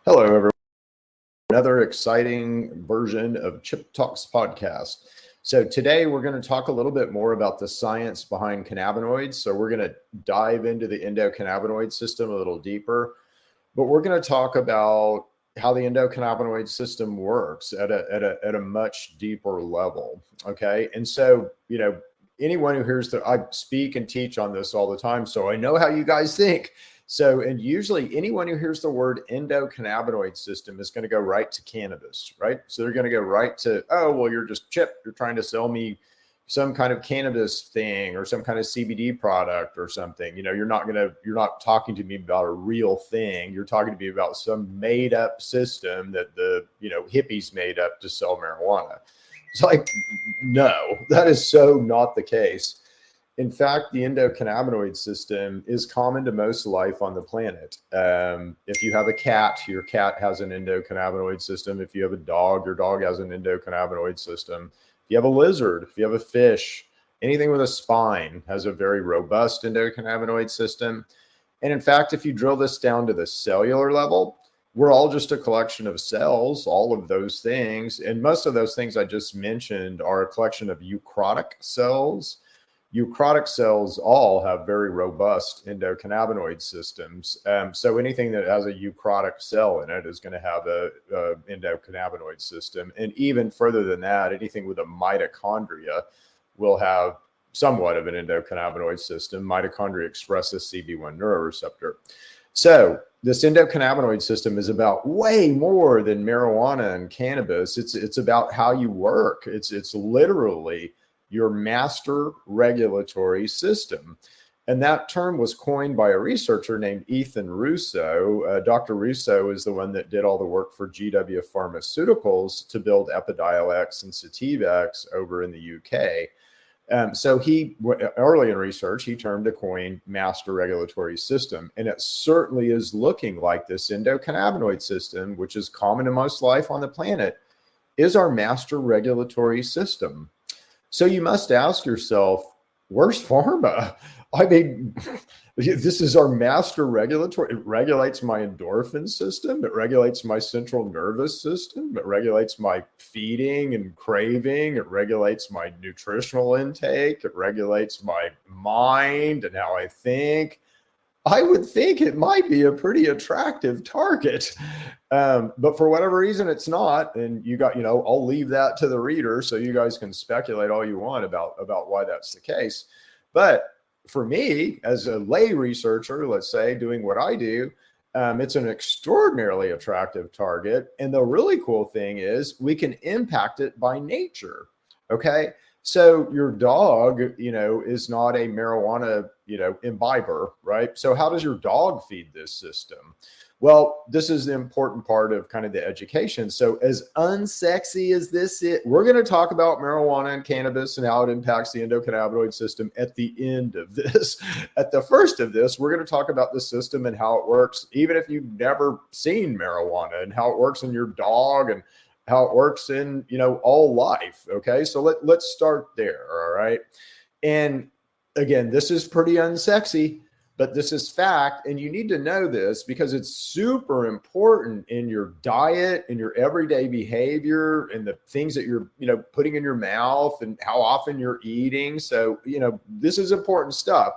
Hello, everyone. Another exciting version of Chip Talks podcast. So today we're going to talk a little bit more about the science behind cannabinoids. So we're going to dive into the endocannabinoid system a little deeper, but we're going to talk about how the endocannabinoid system works at a much deeper level. Okay. And so, anyone who hears that I speak and teach on this all the time, so I know how you guys think. So, and usually anyone who hears the word endocannabinoid system is going to go right to cannabis, right? So they're going to go right to, oh, well, you're just Chip. You're trying to sell me some kind of cannabis thing or some kind of CBD product or something. You're not talking to me about a real thing. You're talking to me about some made up system that the, hippies made up to sell marijuana. It's like, no, that is so not the case. In fact, the endocannabinoid system is common to most life on the planet. If you have a cat, your cat has an endocannabinoid system. If you have a dog, your dog has an endocannabinoid system. If you have a lizard, if you have a fish, anything with a spine has a very robust endocannabinoid system. And in fact, if you drill this down to the cellular level, we're all just a collection of cells, all of those things. And most of those things I just mentioned are a collection of eukaryotic cells. Eukaryotic cells all have very robust endocannabinoid systems. So anything that has a eukaryotic cell in it is going to have a endocannabinoid system. And even further than that, anything with a mitochondria will have somewhat of an endocannabinoid system. Mitochondria express the CB1 neuroreceptor. So this endocannabinoid system is about way more than marijuana and cannabis. It's about how you work. It's literally your master regulatory system. And that term was coined by a researcher named Ethan Russo. Dr. Russo is the one that did all the work for GW Pharmaceuticals to build Epidiolex and Sativex over in the UK. So he, early in research, he termed a coin master regulatory system. And it certainly is looking like this endocannabinoid system, which is common to most life on the planet, is our master regulatory system. So you must ask yourself, where's pharma? I mean, this is our master regulatory. It regulates my endorphin system. It regulates my central nervous system. It regulates my feeding and craving. It regulates my nutritional intake. It regulates my mind and how I think. I would think it might be a pretty attractive target. But for whatever reason, it's not. And I'll leave that to the reader so you guys can speculate all you want about why that's the case. But for me, as a lay researcher, let's say, doing what I do, it's an extraordinarily attractive target. And the really cool thing is we can impact it by nature. Okay. So your dog, is not a marijuana, imbiber, right? So how does your dog feed this system? Well, this is the important part of kind of the education. So as unsexy as this is, we're going to talk about marijuana and cannabis and how it impacts the endocannabinoid system at the end of this. At the first of this, we're going to talk about the system and how it works, even if you've never seen marijuana, and how it works in your dog and how it works in, all life. Okay. So let's start there. All right. And again, this is pretty unsexy, but this is fact. And you need to know this because it's super important in your diet, in your everyday behavior, and the things that you're, putting in your mouth and how often you're eating. So, this is important stuff.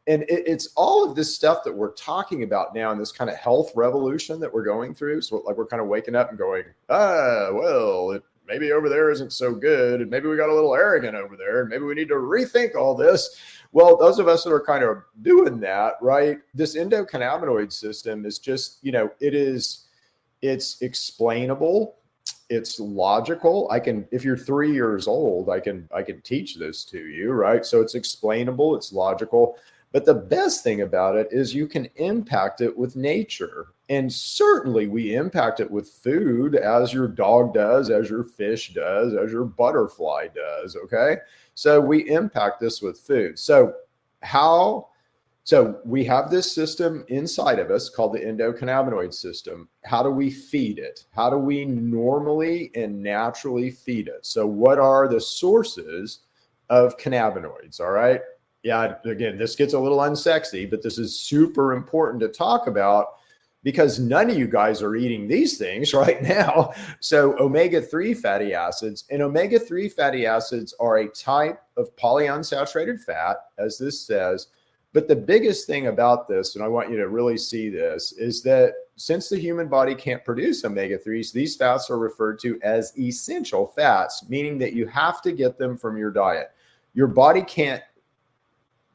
And it's all of this stuff that we're talking about now in this kind of health revolution that we're going through. So like we're kind of waking up and going, maybe over there isn't so good. And maybe we got a little arrogant over there. And maybe we need to rethink all this. Well, those of us that are kind of doing that, right? This endocannabinoid system is just, it's explainable. It's logical. If you're 3 years old, I can teach this to you, right? So it's explainable. It's logical. But the best thing about it is you can impact it with nature. And certainly we impact it with food, as your dog does, as your fish does, as your butterfly does. Okay. So we impact this with food. So we have this system inside of us called the endocannabinoid system. How do we feed it? How do we normally and naturally feed it? So what are the sources of cannabinoids? All right. Yeah, again, this gets a little unsexy, but this is super important to talk about because none of you guys are eating these things right now. So omega-3 fatty acids, and omega-3 fatty acids are a type of polyunsaturated fat, as this says. But the biggest thing about this, and I want you to really see this, is that since the human body can't produce omega-3s, these fats are referred to as essential fats, meaning that you have to get them from your diet. Your body can't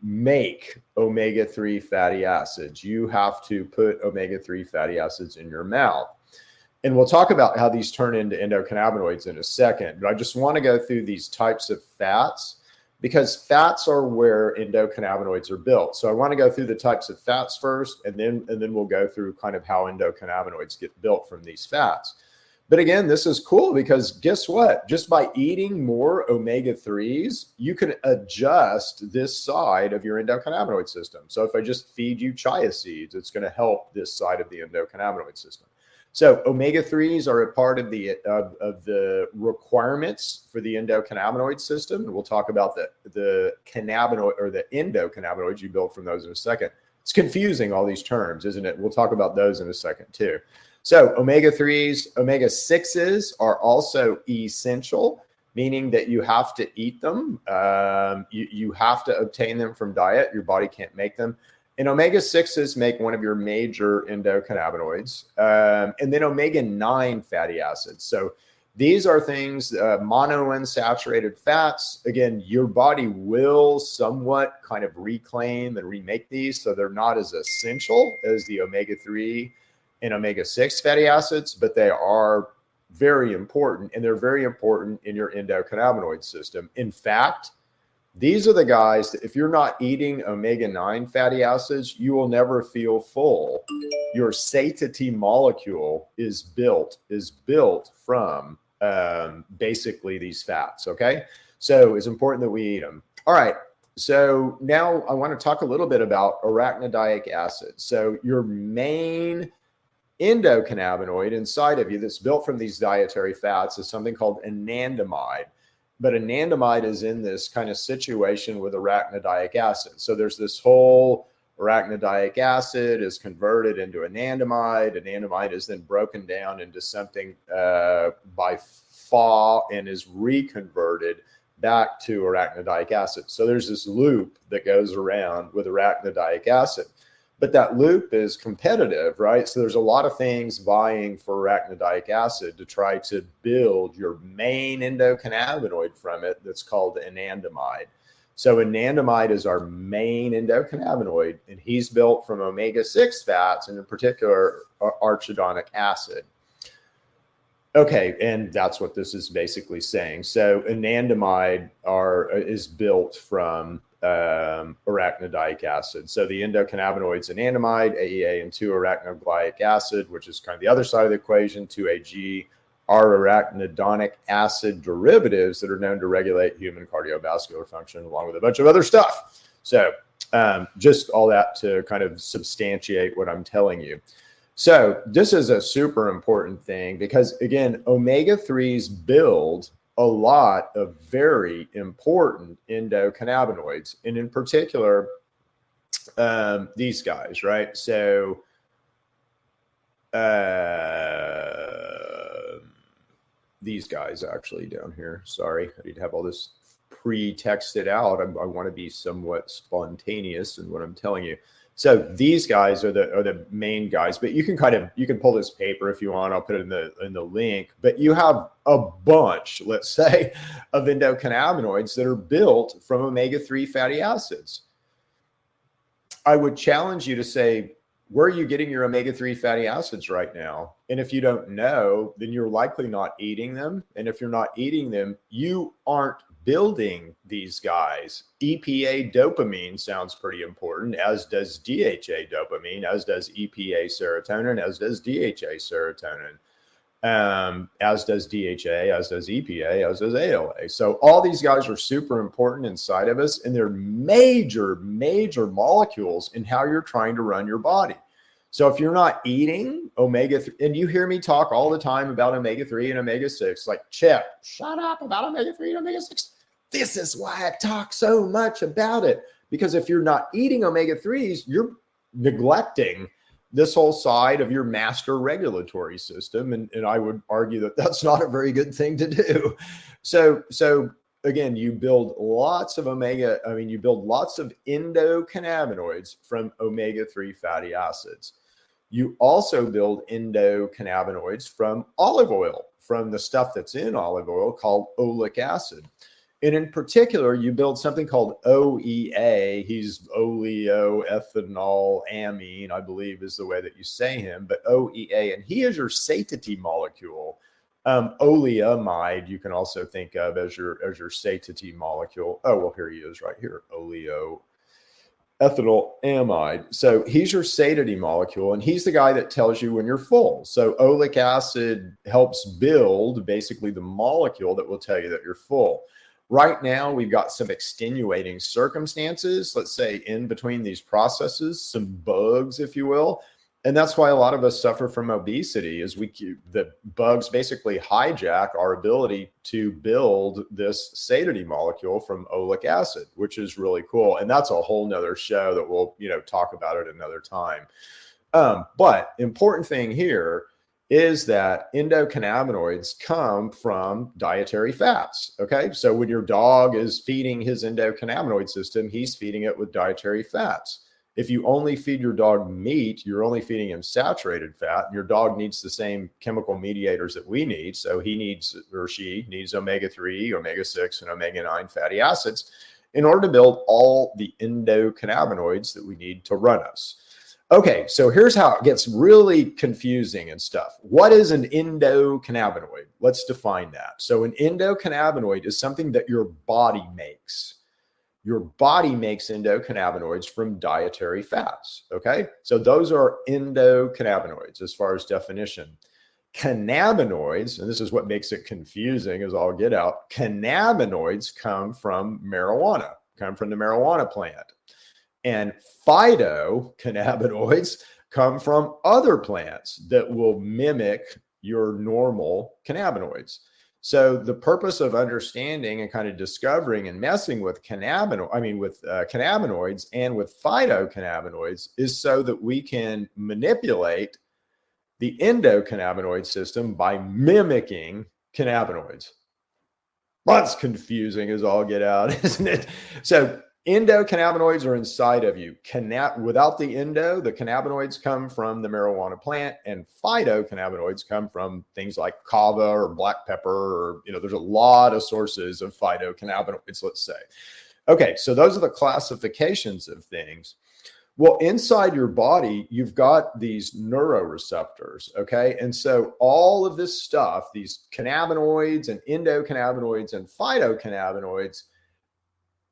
make omega-3 fatty acids. You have to put omega-3 fatty acids in your mouth. And we'll talk about how these turn into endocannabinoids in a second. But I just want to go through these types of fats, because fats are where endocannabinoids are built. So I want to go through the types of fats first, and then we'll go through kind of how endocannabinoids get built from these fats. But again, this is cool because guess what? Just by eating more omega-3s, you can adjust this side of your endocannabinoid system. So if I just feed you chia seeds, it's going to help this side of the endocannabinoid system. So omega-3s are a part of the requirements for the endocannabinoid system. And we'll talk about the cannabinoid or the endocannabinoids you build from those in a second. It's confusing, all these terms, isn't it? We'll talk about those in a second too. So omega-3s, omega-6s are also essential, meaning that you have to eat them. You have to obtain them from diet. Your body can't make them. And omega-6s make one of your major endocannabinoids. And then omega-9 fatty acids. So these are things, monounsaturated fats. Again, your body will somewhat kind of reclaim and remake these, so they're not as essential as the omega-3 and omega-6 fatty acids, but they are very important, and they're very important in your endocannabinoid system. In fact, these are the guys that if you're not eating omega-9 fatty acids, you will never feel full. Your satiety molecule is built from basically these fats, okay? So it's important that we eat them. All right, so now I want to talk a little bit about arachidonic acid. So your main endocannabinoid inside of you that's built from these dietary fats is something called anandamide. But anandamide is in this kind of situation with arachidonic acid. So there's this whole arachidonic acid is converted into anandamide. Anandamide is then broken down into something by Pha and is reconverted back to arachidonic acid. So there's this loop that goes around with arachidonic acid. But that loop is competitive, right? So there's a lot of things vying for arachidonic acid to try to build your main endocannabinoid from it that's called anandamide. So anandamide is our main endocannabinoid, and he's built from omega-6 fats, and in particular, arachidonic acid. Okay, and that's what this is basically saying. So anandamide is built from arachidonic acid. So the endocannabinoids anandamide, AEA, and 2-arachidonic acid, which is kind of the other side of the equation, 2-AG, are arachidonic acid derivatives that are known to regulate human cardiovascular function, along with a bunch of other stuff. So just all that to kind of substantiate what I'm telling you. So this is a super important thing because, again, omega-3s build a lot of very important endocannabinoids, and in particular, these guys, right? So these guys actually down here. Sorry, I need to have all this pre-texted out. I want to be somewhat spontaneous in what I'm telling you. So these guys are the main guys, but you can pull this paper if you want. I'll put it in the link. But you have a bunch, let's say, of endocannabinoids that are built from omega-3 fatty acids. I would challenge you to say, where are you getting your omega-3 fatty acids right now? And if you don't know, then you're likely not eating them. And if you're not eating them, you aren't building these guys. EPA dopamine sounds pretty important, as does DHA dopamine, as does EPA serotonin, as does DHA serotonin, as does DHA, as does EPA, as does ALA. So all these guys are super important inside of us, and they're major, major molecules in how you're trying to run your body. So if you're not eating omega-3, and you hear me talk all the time about omega-3 and omega-6, like, Chip, shut up about omega-3 and omega-6. This is why I talk so much about it. Because if you're not eating omega-3s, you're neglecting this whole side of your master regulatory system. And I would argue that that's not a very good thing to do. So again, you build lots of you build lots of endocannabinoids from omega-3 fatty acids. You also build endocannabinoids from olive oil, from the stuff that's in olive oil called oleic acid. And in particular, you build something called OEA. He's oleoethanol amine, I believe is the way that you say him, but OEA. And he is your satiety molecule. Oleamide, you can also think of as your satiety molecule. Oh, well, here he is right here, oleoethanol amide. So he's your satiety molecule, and he's the guy that tells you when you're full. So oleic acid helps build basically the molecule that will tell you that you're full. Right now, we've got some extenuating circumstances, let's say in between these processes, some bugs, if you will. And that's why a lot of us suffer from obesity, is the bugs basically hijack our ability to build this satiety molecule from oleic acid, which is really cool. And that's a whole nother show that we'll, talk about at another time. But important thing here is that endocannabinoids come from dietary fats. Okay. So when your dog is feeding his endocannabinoid system, he's feeding it with dietary fats. If you only feed your dog meat, you're only feeding him saturated fat. Your dog needs the same chemical mediators that we need. So he needs, or she needs omega-3, omega-6, and omega-9 fatty acids in order to build all the endocannabinoids that we need to run us. Okay, so here's how it gets really confusing and stuff. What is an endocannabinoid? Let's define that. So an endocannabinoid is something that your body makes. Your body makes endocannabinoids from dietary fats, okay? So those are endocannabinoids as far as definition. Cannabinoids, and this is what makes it confusing as I'll get out, cannabinoids come from marijuana, come from the marijuana plant. And phytocannabinoids come from other plants that will mimic your normal cannabinoids. So the purpose of understanding and kind of discovering and messing with cannabinoids and with phytocannabinoids is so that we can manipulate the endocannabinoid system by mimicking cannabinoids. That's confusing as all get out, isn't it? So endocannabinoids are inside of you. Without the endo, the cannabinoids come from the marijuana plant, and phytocannabinoids come from things like kava or black pepper, or, there's a lot of sources of phytocannabinoids, let's say. Okay, so those are the classifications of things. Well, inside your body, you've got these neuroreceptors, okay? And so all of this stuff, these cannabinoids and endocannabinoids and phytocannabinoids,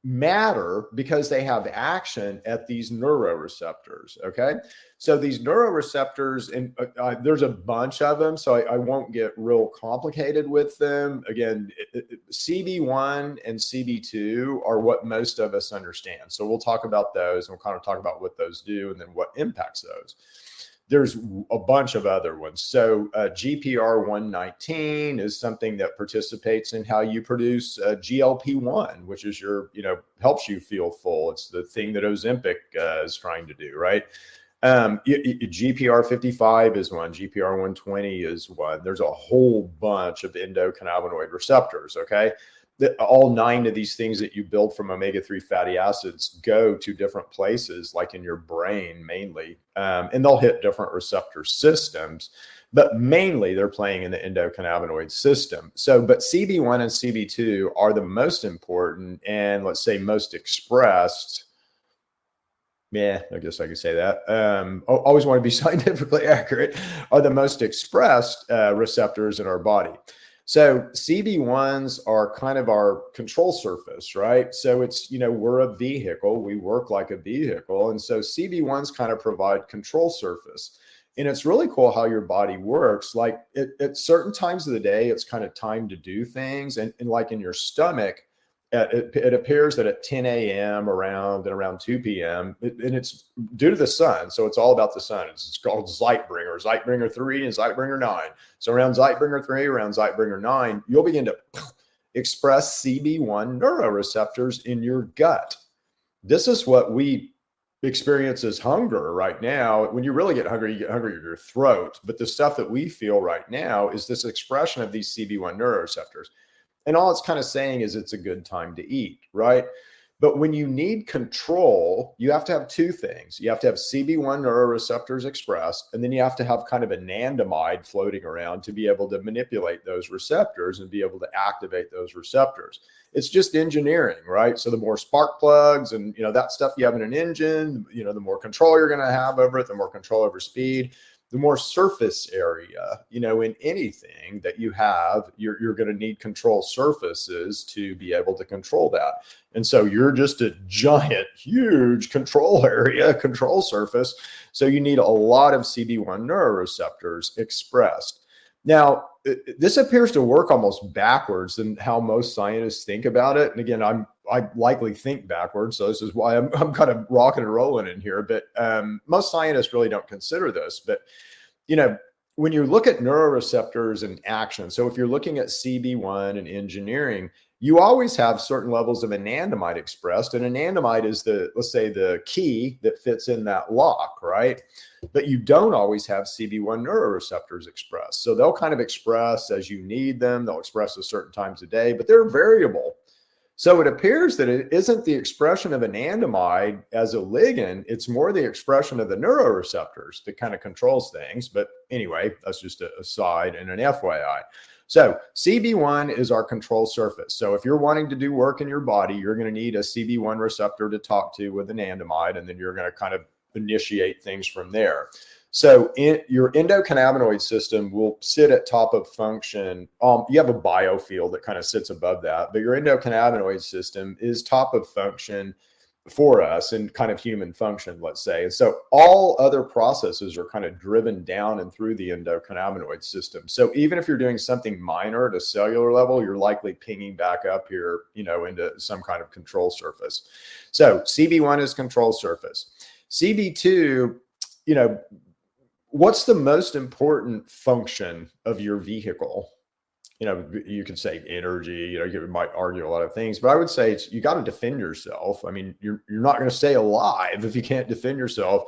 matter because they have action at these neuroreceptors. Okay. So these neuroreceptors, and there's a bunch of them, so I won't get real complicated with them. Again, CB1 and CB2 are what most of us understand. So we'll talk about those, and we'll kind of talk about what those do and then what impacts those. There's a bunch of other ones. So GPR119 is something that participates in how you produce GLP-1, which is helps you feel full. It's the thing that Ozempic is trying to do, right? GPR55 is one. GPR120 is one. There's a whole bunch of endocannabinoid receptors, okay? All 9 of these things that you build from omega-3 fatty acids go to different places, like in your brain mainly, and they'll hit different receptor systems, but mainly they're playing in the endocannabinoid system. So, but CB1 and CB2 are the most important and, let's say, most expressed. Yeah, I guess I could say that. Always want to be scientifically accurate. Are the most expressed receptors in our body. So CB1s are kind of our control surface, right? So it's, we're a vehicle. We work like a vehicle. And so CB1s kind of provide control surface. And it's really cool how your body works. Like at certain times of the day, it's kind of time to do things. And like in your stomach, it appears that at 10 a.m. around 2 p.m., and it's due to the sun. So it's all about the sun. It's called Zeitbringer 3 and Zeitbringer 9. So around Zeitbringer 3, around Zeitbringer 9, you'll begin to express CB1 neuroreceptors in your gut. This is what we experiences hunger right now. When you really get hungry, you get hungry in your throat. But the stuff that we feel right now is this expression of these CB1 neuroreceptors. And all it's kind of saying is it's a good time to eat, right? But when you need control, you have to have two things. You have to have CB1 neuroreceptors expressed, and then you have to have kind of anandamide floating around to be able to manipulate those receptors and be able to activate those receptors. It's just engineering, right? So the more spark plugs and, that stuff you have in an engine, the more control you're going to have over it, the more control over speed, the more surface area, in anything that you have, you're going to need control surfaces to be able to control that. And so you're just a giant, huge control area, control surface. So you need a lot of CB1 neuroreceptors expressed. Now, this appears to work almost backwards than how most scientists think about it. And again, I likely think backwards, so this is why I'm kind of rocking and rolling in here. But most scientists really don't consider this. But when you look at neuroreceptors and action, so if you're looking at CB1 and engineering, you always have certain levels of anandamide expressed, and anandamide is let's say the key that fits in that lock, right? But you don't always have CB1 neuroreceptors expressed. So they'll kind of express as you need them. They'll express at certain times a day, but they're variable. So it appears that it isn't the expression of anandamide as a ligand, it's more the expression of the neuroreceptors that kind of controls things. But anyway, that's just a aside and an FYI. So CB1 is our control surface. So if you're wanting to do work in your body, you're going to need a CB1 receptor to talk to with anandamide, and then you're going to kind of initiate things from there. So your endocannabinoid system will sit at top of function. You have a biofield that kind of sits above that, but your endocannabinoid system is top of function for us in kind of human function, let's say. And so all other processes are kind of driven down and through the endocannabinoid system. So even if you're doing something minor at a cellular level, you're likely pinging back up here, into some kind of control surface. So CB1 is control surface. CB2, what's the most important function of your vehicle? You could say energy, you might argue a lot of things, but I would say you got to defend yourself. I mean, you're not going to stay alive if you can't defend yourself.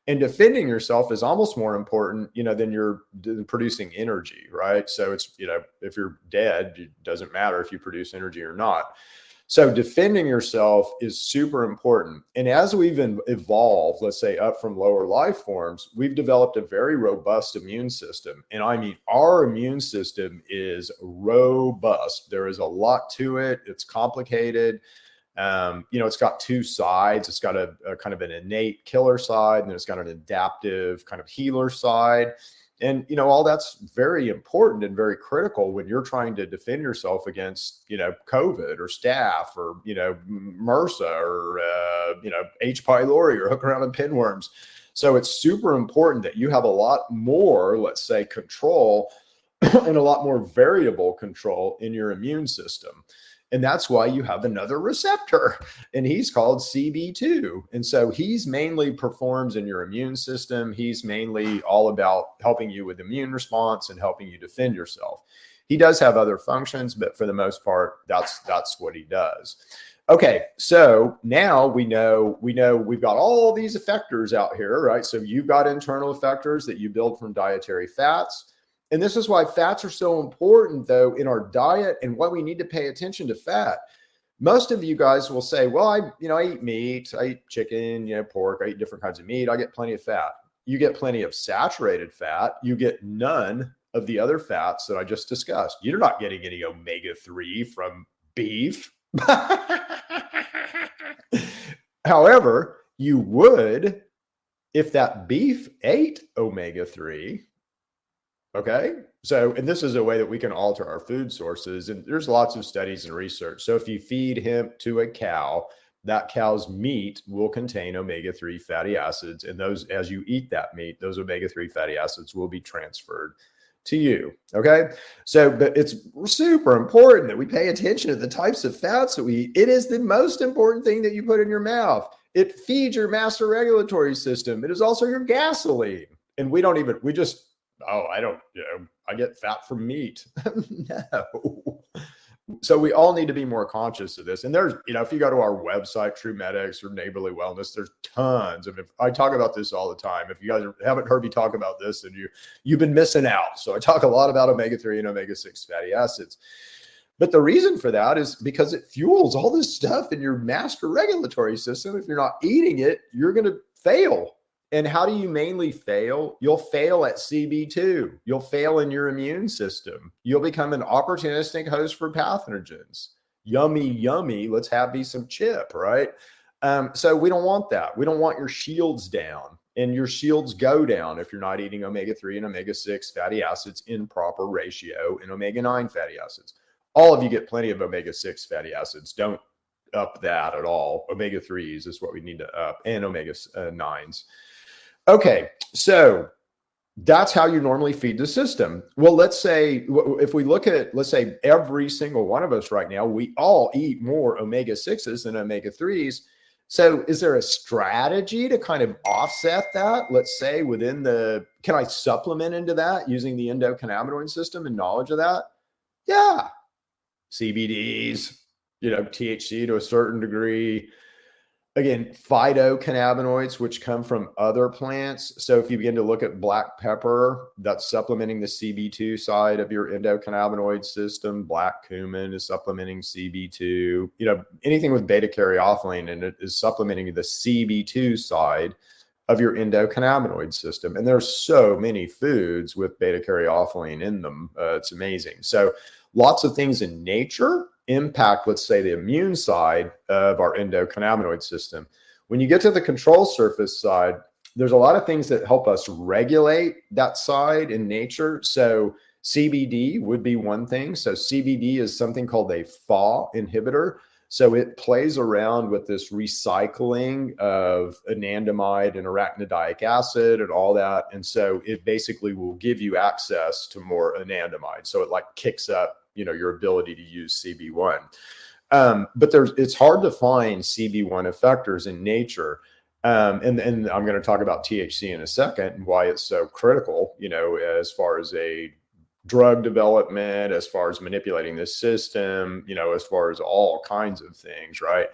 And defending yourself is almost more important, than you're producing energy, right? So it's, if you're dead, it doesn't matter if you produce energy or not. So defending yourself is super important. And as we've evolved, let's say up from lower life forms, we've developed a very robust immune system. And I mean, our immune system is robust. There is a lot to it. It's complicated. It's got two sides. It's got a kind of an innate killer side, and then it's got an adaptive kind of healer side. And, all that's very important and very critical when you're trying to defend yourself against, COVID or staph or, MRSA or, H. pylori or hook around and pinworms. So it's super important that you have a lot more, let's say, control and a lot more variable control in your immune system. And that's why you have another receptor, and he's called CB2. And so he's mainly performs in your immune system. He's mainly all about helping you with immune response and helping you defend yourself. He does have other functions, but for the most part, that's what he does. Okay, so now we know we've got all these effectors out here, right? So you've got internal effectors that you build from dietary fats. And this is why fats are so important, though, in our diet and why we need to pay attention to fat. Most of you guys will say, well, I eat meat, I eat chicken, pork, I eat different kinds of meat. I get plenty of fat. You get plenty of saturated fat. You get none of the other fats that I just discussed. You're not getting any omega-3 from beef. However, you would if that beef ate omega-3. Okay. So, and this is a way that we can alter our food sources. And there's lots of studies and research. So if you feed hemp to a cow, that cow's meat will contain omega-3 fatty acids. And those, as you eat that meat, those omega-3 fatty acids will be transferred to you. Okay. So, but it's super important that we pay attention to the types of fats that we eat. It is the most important thing that you put in your mouth. It feeds your master regulatory system. It is also your gasoline. And I get fat from meat. No, So we all need to be more conscious of this. And there's, if you go to our website, True Medics or Neighborly Wellness, there's tons of it. I talk about this all the time. If you guys haven't heard me talk about this, then you've been missing out. So I talk a lot about omega-3 and omega-6 fatty acids. But the reason for that is because it fuels all this stuff in your master regulatory system. If you're not eating it, you're going to fail. And how do you mainly fail? You'll fail at CB2. You'll fail in your immune system. You'll become an opportunistic host for pathogens. Yummy, yummy. Let's have me some chip, right? So we don't want that. We don't want your shields down. And your shields go down if you're not eating omega-3 and omega-6 fatty acids in proper ratio and omega-9 fatty acids. All of you get plenty of omega-6 fatty acids. Don't up that at all. Omega-3s is what we need to up, and omega-9s. Okay, so that's how you normally feed the system. Well, let's say if we look at, let's say every single one of us right now, we all eat more omega-6s than omega-3s. So is there a strategy to kind of offset that? Let's say can I supplement into that using the endocannabinoid system and knowledge of that? Yeah. CBDs, THC to a certain degree. Again, phytocannabinoids, which come from other plants. So if you begin to look at black pepper, that's supplementing the CB2 side of your endocannabinoid system. Black cumin is supplementing CB2. Anything with beta-caryophyllene in it is supplementing the CB2 side of your endocannabinoid system. And there's so many foods with beta-caryophyllene in them. It's amazing. So lots of things in nature impact, let's say, the immune side of our endocannabinoid system. When you get to the control surface side, there's a lot of things that help us regulate that side in nature. So CBD would be one thing. So CBD is something called a FAW inhibitor. So it plays around with this recycling of anandamide and arachidonic acid and all that. And so it basically will give you access to more anandamide. So it kicks up your ability to use CB1. But it's hard to find CB1 effectors in nature. And I'm going to talk about THC in a second and why it's so critical, as far as a drug development, as far as manipulating the system, as far as all kinds of things, right?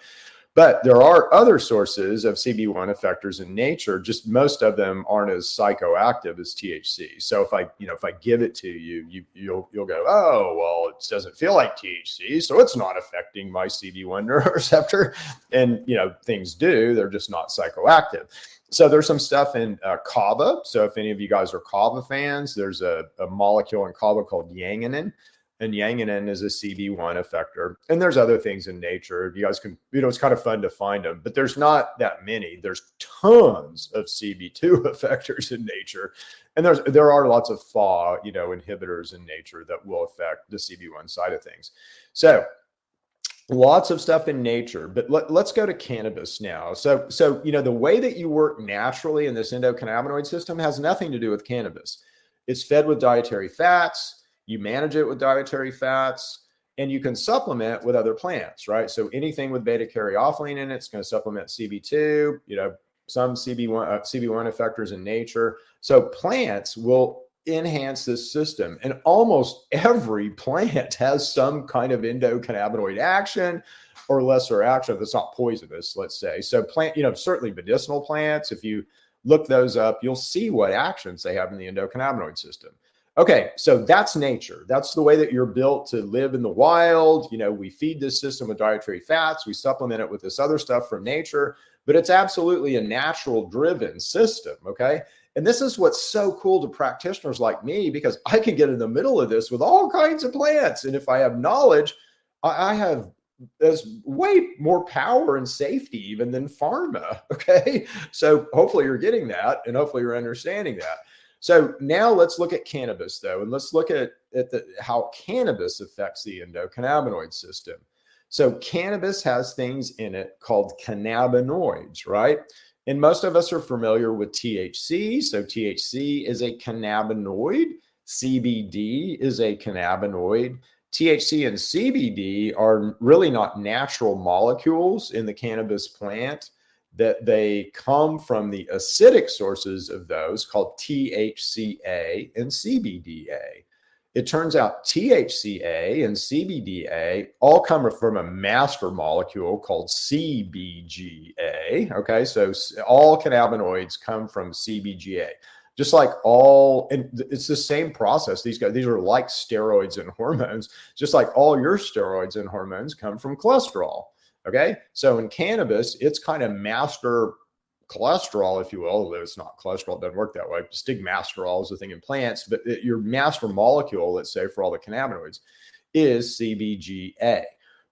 But there are other sources of CB1 effectors in nature. Just most of them aren't as psychoactive as THC. So if I give it to you, you'll go, oh, well, it doesn't feel like THC, so it's not affecting my CB1 neuroreceptor. And things do; they're just not psychoactive. So there's some stuff in kava. So if any of you guys are kava fans, there's a molecule in kava called yanganin. And yanganin is a CB1 effector. And there's other things in nature. You guys can, it's kind of fun to find them, but there's not that many. There's tons of CB2 effectors in nature. And there are lots of FAW, inhibitors in nature that will affect the CB1 side of things. So lots of stuff in nature, but let's go to cannabis now. So the way that you work naturally in this endocannabinoid system has nothing to do with cannabis. It's fed with dietary fats. You manage it with dietary fats, and you can supplement with other plants, right? So anything with beta-caryophyllene in it's going to supplement CB2, some CB1 effectors in nature. So plants will enhance this system, and almost every plant has some kind of endocannabinoid action or lesser action that's not poisonous, let's say. So certainly medicinal plants, if you look those up, you'll see what actions they have in the endocannabinoid system. Okay, so that's nature. That's the way that you're built to live in the wild. We feed this system with dietary fats. We supplement it with this other stuff from nature, but it's absolutely a natural driven system, okay? And this is what's so cool to practitioners like me, because I can get in the middle of this with all kinds of plants. And if I have knowledge, I have there's way more power and safety even than pharma, okay? So hopefully you're getting that, and hopefully you're understanding that. So now let's look at cannabis, though, and let's look at how cannabis affects the endocannabinoid system. So cannabis has things in it called cannabinoids, right? And most of us are familiar with THC. So THC is a cannabinoid. CBD is a cannabinoid. THC and CBD are really not natural molecules in the cannabis plant, that they come from the acidic sources of those called THCA and CBDA. It turns out THCA and CBDA all come from a master molecule called CBGA. Okay, so all cannabinoids come from CBGA. Just like all, and it's the same process. These are like steroids and hormones, just like all your steroids and hormones come from cholesterol. Okay. So in cannabis, it's kind of master cholesterol, if you will, although it's not cholesterol, it doesn't work that way. Stigmasterol is the thing in plants, but your master molecule, let's say for all the cannabinoids, is CBGA.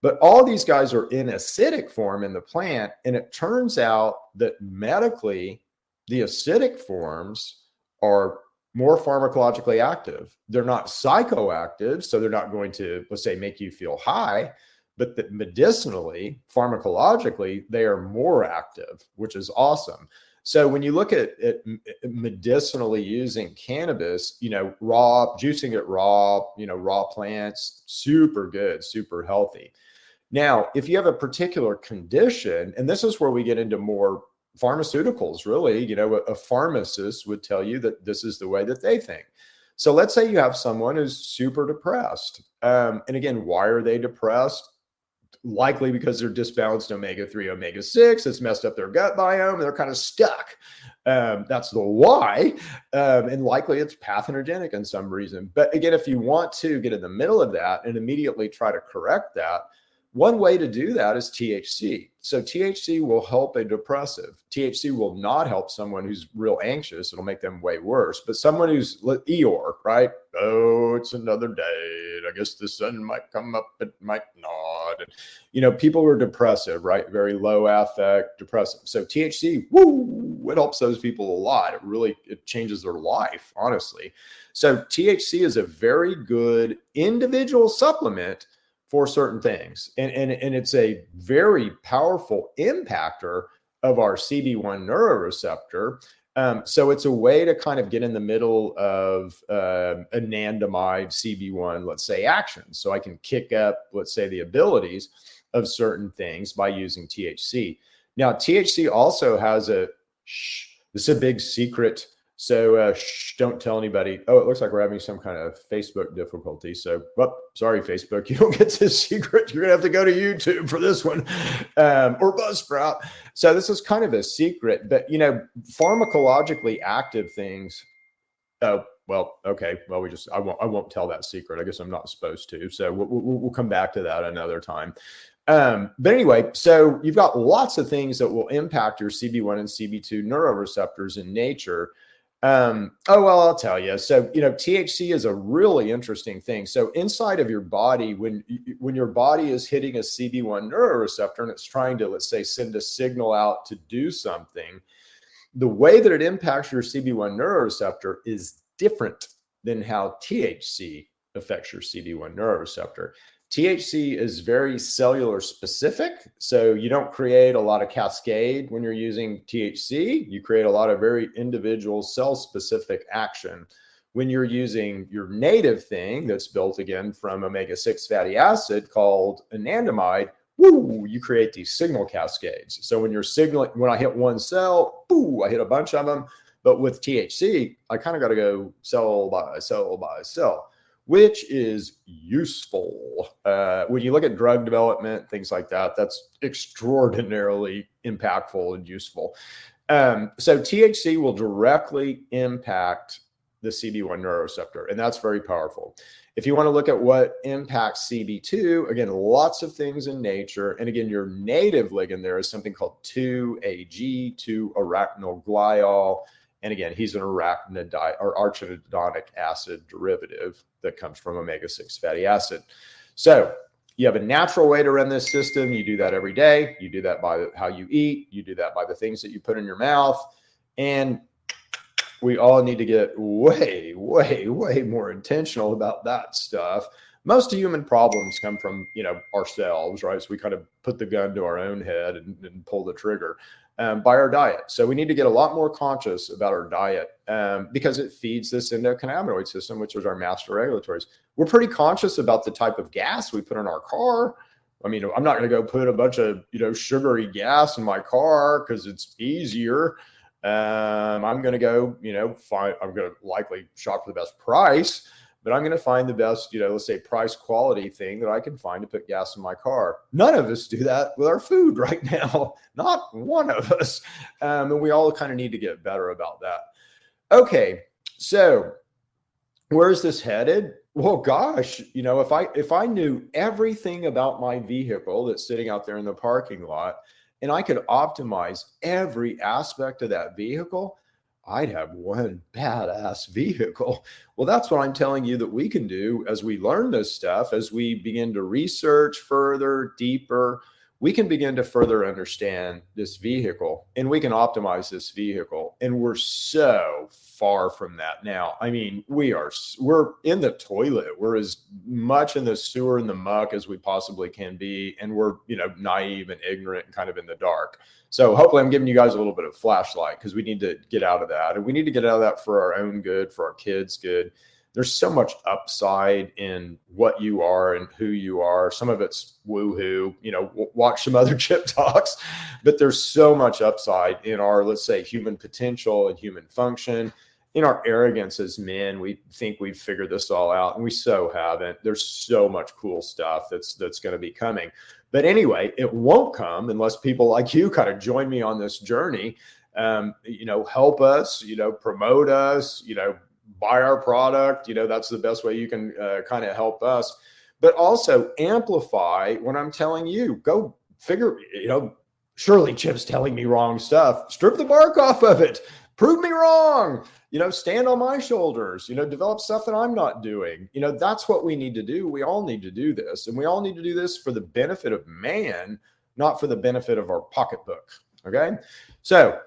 But all these guys are in acidic form in the plant. And it turns out that medically, the acidic forms are more pharmacologically active. They're not psychoactive, so they're not going to, let's say, make you feel high, but that medicinally, pharmacologically, they are more active, which is awesome. So when you look at medicinally using cannabis, raw, juicing it raw, raw plants, super good, super healthy. Now, if you have a particular condition, and this is where we get into more pharmaceuticals, really, a pharmacist would tell you that this is the way that they think. So let's say you have someone who's super depressed. And again, why are they depressed? Likely because they're disbalanced omega-3, omega-6. It's messed up their gut biome. And they're kind of stuck. That's the why. And likely it's pathogenic in some reason. But again, if you want to get in the middle of that and immediately try to correct that, one way to do that is THC. So THC will help a depressive. THC will not help someone who's real anxious. It'll make them way worse. But someone who's Eeyore, right? Oh, it's another day. I guess the sun might come up, it might not. And, people who are depressive, right? Very low affect, depressive. So THC, it helps those people a lot. It changes their life, honestly. So THC is a very good individual supplement for certain things. And it's a very powerful impactor of our CB1 neuroreceptor. So it's a way to kind of get in the middle of anandamide CB1, let's say, action. So I can kick up, let's say, the abilities of certain things by using THC. Now, THC also has this is a big secret. So don't tell anybody. Oh, it looks like we're having some kind of Facebook difficulty. So, sorry, Facebook, you don't get this secret. You're going to have to go to YouTube for this one or Buzzsprout. So this is kind of a secret, but, pharmacologically active things. Oh, well, okay. Well, I won't tell that secret. I guess I'm not supposed to. So we'll come back to that another time. But anyway, so you've got lots of things that will impact your CB1 and CB2 neuroreceptors in nature. I'll tell you. So, THC is a really interesting thing. So inside of your body, when your body is hitting a CB1 neuroreceptor and it's trying to, let's say, send a signal out to do something, the way that it impacts your CB1 neuroreceptor is different than how THC affects your CB1 neuroreceptor. THC is very cellular specific. So you don't create a lot of cascade when you're using THC. You create a lot of very individual cell specific action. When you're using your native thing that's built again from omega-6 fatty acid called anandamide, you create these signal cascades. So when you're signaling, when I hit one cell, I hit a bunch of them. But with THC, I kind of got to go cell by cell by cell, which is useful. When you look at drug development, things like that, that's extraordinarily impactful and useful. So THC will directly impact the CB1 neuroreceptor, and that's very powerful. If you want to look at what impacts CB2, again, lots of things in nature. And again, your native ligand there is something called 2-AG, 2-arachidonyl. And again, he's an arachnidonic or arachidonic acid derivative that comes from omega-6 fatty acid. So you have a natural way to run this system. You do that every day. You do that by how you eat. You do that by the things that you put in your mouth. And we all need to get way, way, way more intentional about that stuff. Most human problems come from, ourselves, right? So we kind of put the gun to our own head and pull the trigger. By our diet. So we need to get a lot more conscious about our diet because it feeds this endocannabinoid system, which is our master regulatories. We're pretty conscious about the type of gas we put in our car. I mean, I'm not going to go put a bunch of, sugary gas in my car because it's easier. I'm going to go, I'm going to likely shop for the best price. but I'm going to find the best, let's say price quality thing that I can find to put gas in my car. None of us do that with our food right now. Not one of us. And we all kind of need to get better about that. Okay. So where's this headed? Well, gosh, if I knew everything about my vehicle that's sitting out there in the parking lot, and I could optimize every aspect of that vehicle, I'd have one badass vehicle. Well, that's what I'm telling you that we can do as we learn this stuff, as we begin to research further, deeper. We can begin to further understand this vehicle, and we can optimize this vehicle. And we're so far from that now. I mean, we're in the toilet. We're as much in the sewer and the muck as we possibly can be. And we're, naive and ignorant and kind of in the dark. So hopefully I'm giving you guys a little bit of flashlight, because we need to get out of that. And we need to get out of that for our own good, for our kids' good. There's so much upside in what you are and who you are. Some of it's woohoo, watch some other Chip talks, but there's so much upside in our, let's say, human potential and human function. In our arrogance as men, we think we've figured this all out, and we so haven't. There's so much cool stuff that's going to be coming. But anyway, it won't come unless people like you kind of join me on this journey. Help us, promote us, buy our product. That's the best way you can kind of help us, but also amplify when I'm telling you. Go figure, surely Chip's telling me wrong stuff. Strip the bark off of it. Prove me wrong. Stand on my shoulders, develop stuff that I'm not doing. That's what we need to do. We all need to do this, and we all need to do this for the benefit of man, not for the benefit of our pocketbook. Okay. So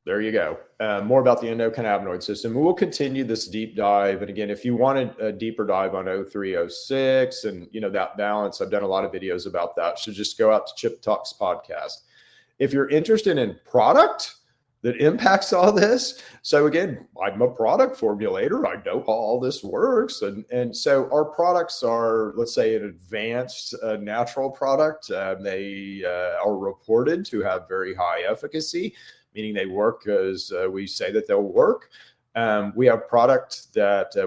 there you go. More about the endocannabinoid system. We'll continue this deep dive. And again, if you wanted a deeper dive on 0306 and, that balance, I've done a lot of videos about that. So just go out to Chip Talks podcast. If you're interested in product that impacts all this. So again, I'm a product formulator. I know how all this works. And so our products are, let's say, an advanced natural product. They are reported to have very high efficacy, meaning they work as we say that they'll work. We have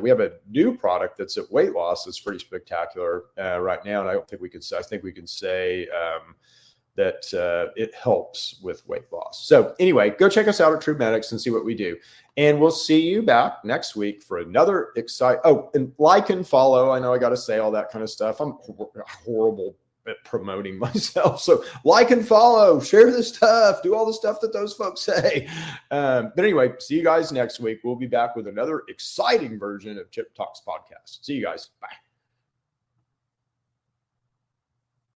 we have a new product that's at weight loss. It's pretty spectacular right now. And I think we can say that it helps with weight loss. So anyway, go check us out at True Medics and see what we do. And we'll see you back next week for another and like and follow. I know I got to say all that kind of stuff. I'm horrible at promoting myself. So like and follow, share this stuff, do all the stuff that those folks say. But anyway, see you guys next week. We'll be back with another exciting version of Chip Talks podcast. See you guys. Bye.